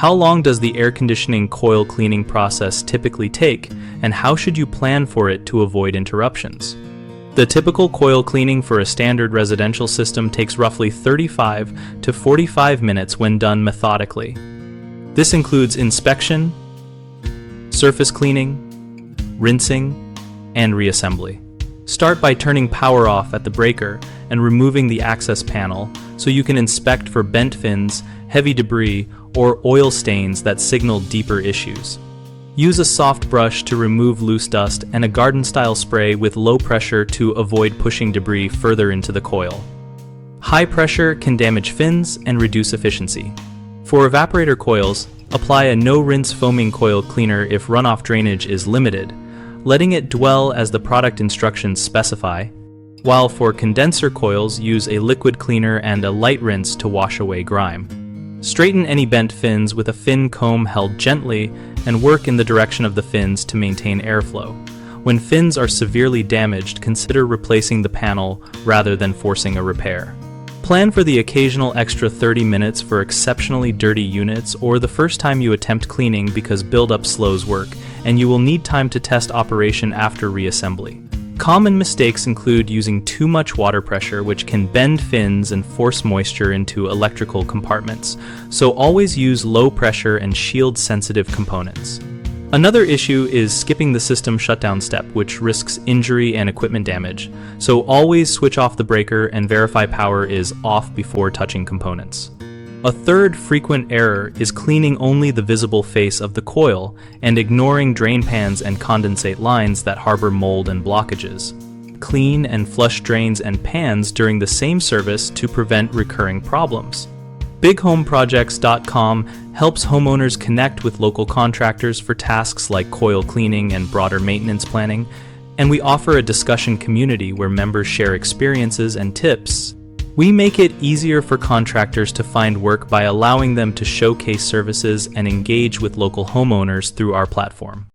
How long does the air conditioning coil cleaning process typically take, and how should you plan for it to avoid interruptions? The typical coil cleaning for a standard residential system takes roughly 35 to 45 minutes when done methodically. This includes inspection, surface cleaning, rinsing, and reassembly. Start by turning power off at the breaker and removing the access panel so you can inspect for bent fins, heavy debris, or oil stains that signal deeper issues. Use a soft brush to remove loose dust and a garden-style spray with low pressure to avoid pushing debris further into the coil. High pressure can damage fins and reduce efficiency. For evaporator coils, apply a no-rinse foaming coil cleaner if runoff drainage is limited, letting it dwell as the product instructions specify, while for condenser coils, use a liquid cleaner and a light rinse to wash away grime. Straighten any bent fins with a fin comb held gently and work in the direction of the fins to maintain airflow. When fins are severely damaged, consider replacing the panel rather than forcing a repair. Plan for the occasional extra 30 minutes for exceptionally dirty units or the first time you attempt cleaning because buildup slows work, and you will need time to test operation after reassembly. Common mistakes include using too much water pressure, which can bend fins and force moisture into electrical compartments, so always use low pressure and shield sensitive components. Another issue is skipping the system shutdown step, which risks injury and equipment damage, so always switch off the breaker and verify power is off before touching components. A third frequent error is cleaning only the visible face of the coil and ignoring drain pans and condensate lines that harbor mold and blockages. Clean and flush drains and pans during the same service to prevent recurring problems. BigHomeProjects.com helps homeowners connect with local contractors for tasks like coil cleaning and broader maintenance planning, and we offer a discussion community where members share experiences and tips. We make it easier for contractors to find work by allowing them to showcase services and engage with local homeowners through our platform.